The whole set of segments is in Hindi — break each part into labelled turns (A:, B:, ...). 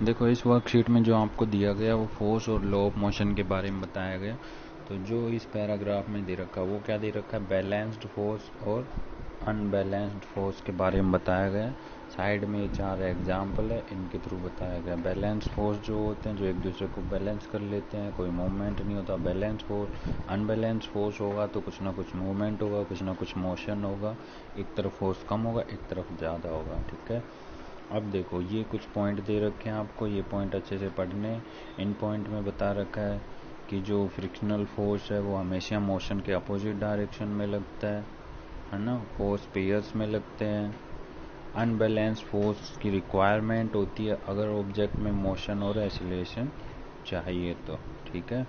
A: देखो इस वर्कशीट में जो आपको दिया गया वो फोर्स और लॉ ऑफ मोशन के बारे में बताया गया। तो जो इस पैराग्राफ में दे रखा है वो क्या दे रखा है, बैलेंस्ड फोर्स और अनबैलेंस्ड फोर्स के बारे में बताया गया। साइड में 4 एग्जाम्पल है, इनके थ्रू बताया गया। बैलेंस फोर्स जो होते हैं जो एक दूसरे को बैलेंस कर लेते हैं, कोई मूवमेंट नहीं होता बैलेंस फोर्स। अनबैलेंस फोर्स होगा तो कुछ ना कुछ मूवमेंट होगा, कुछ ना कुछ मोशन होगा, एक तरफ फोर्स कम होगा एक तरफ ज़्यादा होगा। ठीक है, अब देखो ये कुछ पॉइंट दे रखे हैं आपको, ये पॉइंट अच्छे से पढ़ने। इन पॉइंट में बता रखा है कि जो फ्रिक्शनल फोर्स है वो हमेशा मोशन के अपोजिट डायरेक्शन में लगता है ना, फोर्स पेयर्स में लगते हैं। अनबैलेंस फोर्स की रिक्वायरमेंट होती है अगर ऑब्जेक्ट में मोशन और एक्सीलरेशन चाहिए तो। ठीक है,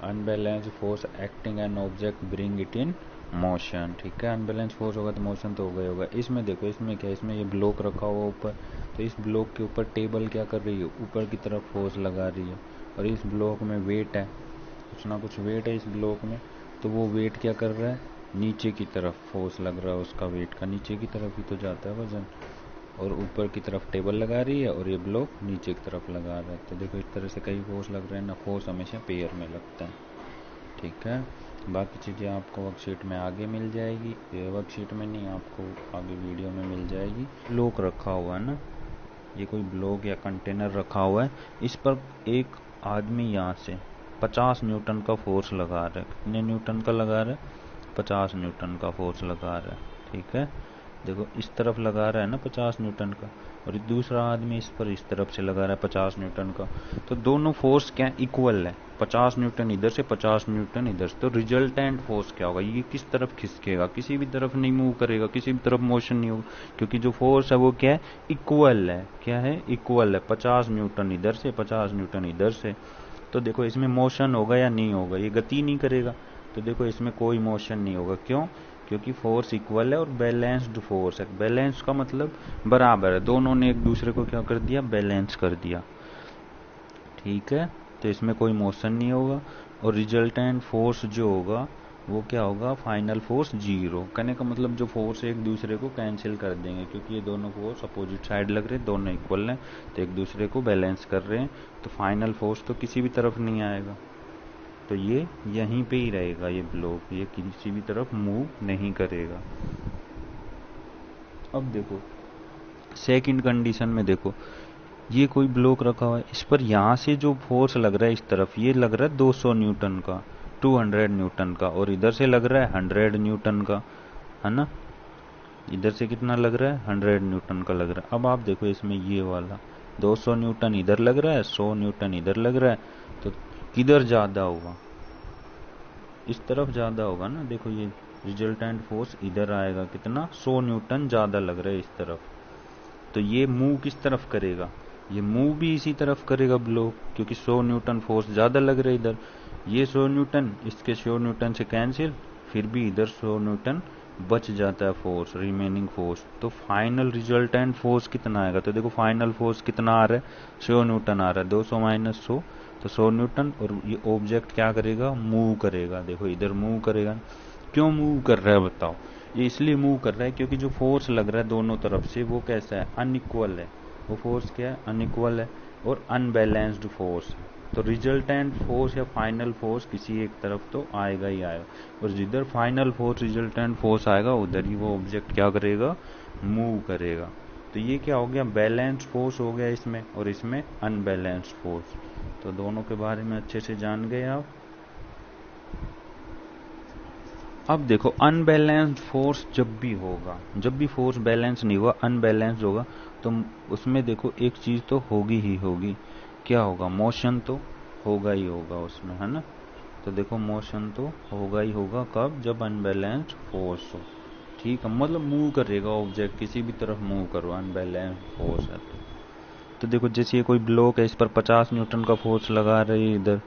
A: unbalance force acting an object bring it in motion. ठीक है, अनबैलेंस फोर्स होगा तो मोशन तो होगा ही होगा। इसमें देखो इसमें क्या है, इसमें ये ब्लॉक रखा हुआ ऊपर, तो इस ब्लॉक के ऊपर टेबल क्या कर रही है, ऊपर की तरफ फोर्स लगा रही है। और इस ब्लॉक में वेट है, कुछ ना कुछ वेट है इस ब्लॉक में, तो वो वेट क्या कर रहा है, नीचे की तरफ फोर्स लग रहा है उसका, वेट का नीचे की तरफ ही तो जाता है वजन। और ऊपर की तरफ टेबल लगा रही है और ये ब्लॉक नीचे की तरफ लगा रहा है। तो देखो इस तरह से कई फोर्स लग रहे हैं ना, फोर्स हमेशा पेयर में लगता है। ठीक है, बाकी चीज़ें आपको वर्कशीट में आगे मिल जाएगी, ये वर्कशीट में नहीं आपको आगे वीडियो में मिल जाएगी। ब्लॉक रखा हुआ है ना, ये कोई ब्लॉक या कंटेनर रखा हुआ है, इस पर एक आदमी यहाँ से 50 न्यूटन का फोर्स लगा रहा है। कितने न्यूटन का लगा रहा है, 50 न्यूटन का फोर्स लगा रहा है। ठीक है, देखो इस तरफ लगा रहा है ना 50 न्यूटन का, और दूसरा आदमी इस पर इस तरफ से लगा रहा है 50 न्यूटन का। तो दोनों फोर्स क्या इक्वल है, 50 न्यूटन इधर से 50 न्यूटन इधर से। तो रिजल्टेंट फोर्स क्या होगा, ये किस तरफ खिसकेगा, किसी भी तरफ नहीं मूव करेगा, किसी भी तरफ मोशन नहीं होगा, क्योंकि जो फोर्स है वो क्या है, इक्वल है। क्या है, इक्वल है, 50 न्यूटन इधर से 50 न्यूटन इधर से। तो देखो इसमें मोशन होगा या नहीं होगा, ये गति नहीं करेगा। तो देखो इसमें कोई मोशन नहीं होगा, क्यों, क्योंकि फोर्स इक्वल है और बैलेंस्ड फोर्स है। बैलेंस का मतलब बराबर है, दोनों ने एक दूसरे को क्या कर दिया, बैलेंस कर दिया। ठीक है, तो इसमें कोई मोशन नहीं होगा। और रिजल्टेंट फोर्स जो होगा वो क्या होगा, फाइनल फोर्स जीरो। कहने का मतलब जो फोर्स एक दूसरे को कैंसिल कर देंगे, क्योंकि ये दोनों फोर्स अपोजिट साइड लग रहे हैं, दोनों इक्वल हैं, तो एक दूसरे को बैलेंस कर रहे हैं। तो फाइनल फोर्स तो किसी भी तरफ नहीं आएगा, तो ये यहीं पे ही रहेगा, ये ब्लॉक ये किसी भी तरफ मूव नहीं करेगा। अब देखो सेकंड कंडीशन में, देखो ये कोई ब्लॉक रखा हुआ है, इस पर यहाँ से जो फोर्स लग रहा है इस तरफ, ये लग रहा है 200 न्यूटन का, 200 न्यूटन का, और इधर से लग रहा है 100 न्यूटन का, है ना। इधर से कितना लग रहा है, 100 न्यूटन का लग रहा है। अब आप देखो इसमें ये वाला 200 न्यूटन इधर लग रहा है, 100 न्यूटन इधर लग रहा है, तो किधर ज़्यादा होगा, इस तरफ ज़्यादा होगा ना। देखो ये रिजल्टेंट फोर्स इधर आएगा, कितना, 100 न्यूटन ज़्यादा लग रहा है इस तरफ। तो ये मूव किस तरफ करेगा, ये मूव भी इसी तरफ करेगा ब्लॉक, क्योंकि 100 न्यूटन फोर्स ज़्यादा लग रहा है इधर। ये 100 न्यूटन इसके 100 न्यूटन से कैंसिल, फिर भी इधर 100 न्यूटन बच जाता है फोर्स, रिमेनिंग फोर्स। तो फाइनल रिजल्टेंट फोर्स कितना आएगा, तो देखो फाइनल फोर्स कितना आ रहा है, 100 न्यूटन आ रहा है, 200 माइनस 100 तो 100 न्यूटन। और ये ऑब्जेक्ट क्या करेगा, मूव करेगा, देखो इधर मूव करेगा। क्यों मूव कर रहा है बताओ, ये इसलिए मूव कर रहा है क्योंकि जो फोर्स लग रहा है दोनों तरफ से वो कैसा है, अनइक्वल है। वो फोर्स क्या है, अनइक्वल है और अनबैलेंस्ड फोर्स है। तो रिजल्टेंट फोर्स या फाइनल फोर्स किसी एक तरफ तो आएगा ही आएगा, और जिधर फाइनल फोर्स रिजल्टेंट फोर्स आएगा उधर ही वो ऑब्जेक्ट क्या करेगा, मूव करेगा। तो ये क्या हो गया, बैलेंस फोर्स हो गया इसमें, और इसमें अनबैलेंस्ड फोर्स। तो दोनों के बारे में अच्छे से जान गए आप। अब देखो अनबैलेंस्ड फोर्स जब भी होगा, जब भी फोर्स बैलेंस नहीं होगा अनबैलेंस्ड होगा, तो उसमें देखो एक चीज तो होगी ही होगी, क्या होगा, मोशन तो होगा ही होगा उसमें, है ना। तो देखो मोशन तो होगा ही होगा, कब, जब अनबैलेंस्ड फोर्स हो। ठीक है, मतलब मूव करेगा ऑब्जेक्ट, किसी भी तरफ मूव करो, अनबैलेंस्ड फोर्स है तो देखो जैसे ये कोई ब्लॉक है, इस पर 50 न्यूटन का फोर्स लगा रही है इधर।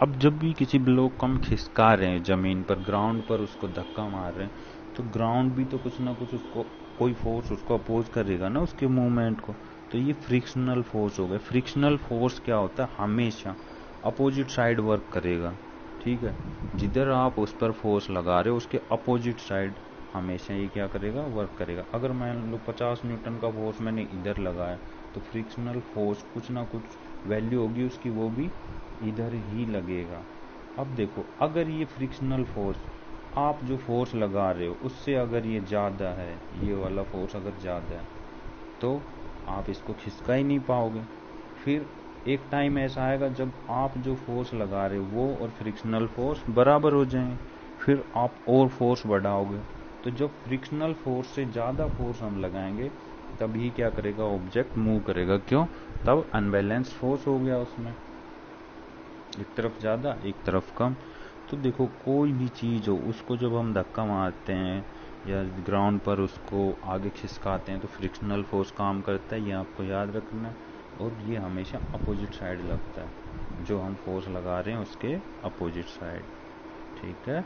A: अब जब भी किसी ब्लॉक को हम खिसका रहे हैं जमीन पर, ग्राउंड पर उसको धक्का मार रहे हैं, तो ग्राउंड भी तो कुछ ना कुछ उसको, कोई फोर्स उसको अपोज करेगा ना उसके मूवमेंट को। तो ये फ्रिक्शनल फोर्स हो गया। फ्रिक्शनल फोर्स क्या होता है, हमेशा अपोजिट साइड वर्क करेगा। ठीक है, जिधर आप उस पर फोर्स लगा रहे हो उसके अपोजिट साइड हमेशा ये क्या करेगा, वर्क करेगा। अगर मान लो 50 न्यूटन का फोर्स मैंने इधर लगाया तो फ्रिक्शनल फोर्स कुछ ना कुछ वैल्यू होगी उसकी, वो भी इधर ही लगेगा। अब देखो, अगर ये फ्रिक्शनल फोर्स आप जो फोर्स लगा रहे हो उससे अगर ये ज़्यादा है, ये वाला फोर्स अगर ज़्यादा है, तो आप इसको खिसका ही नहीं पाओगे। फिर एक टाइम ऐसा आएगा जब आप जो फोर्स लगा रहे हो वो और फ्रिक्शनल फोर्स बराबर हो जाएंगे, फिर आप और फोर्स बढ़ाओगे। तो जब फ्रिक्शनल फोर्स से ज़्यादा फोर्स हम लगाएंगे तभी क्या करेगा, ऑब्जेक्ट मूव करेगा। क्यों? तब अनबैलेंस्ड फोर्स हो गया उसमें, एक तरफ ज़्यादा एक तरफ कम। तो देखो, कोई भी चीज़ हो उसको जब हम धक्का मारते हैं या ग्राउंड पर उसको आगे खिसकाते हैं तो फ्रिक्शनल फोर्स काम करता है, ये आपको याद रखना है। और ये हमेशा अपोजिट साइड लगता है, जो हम फोर्स लगा रहे हैं उसके अपोजिट साइड। ठीक है।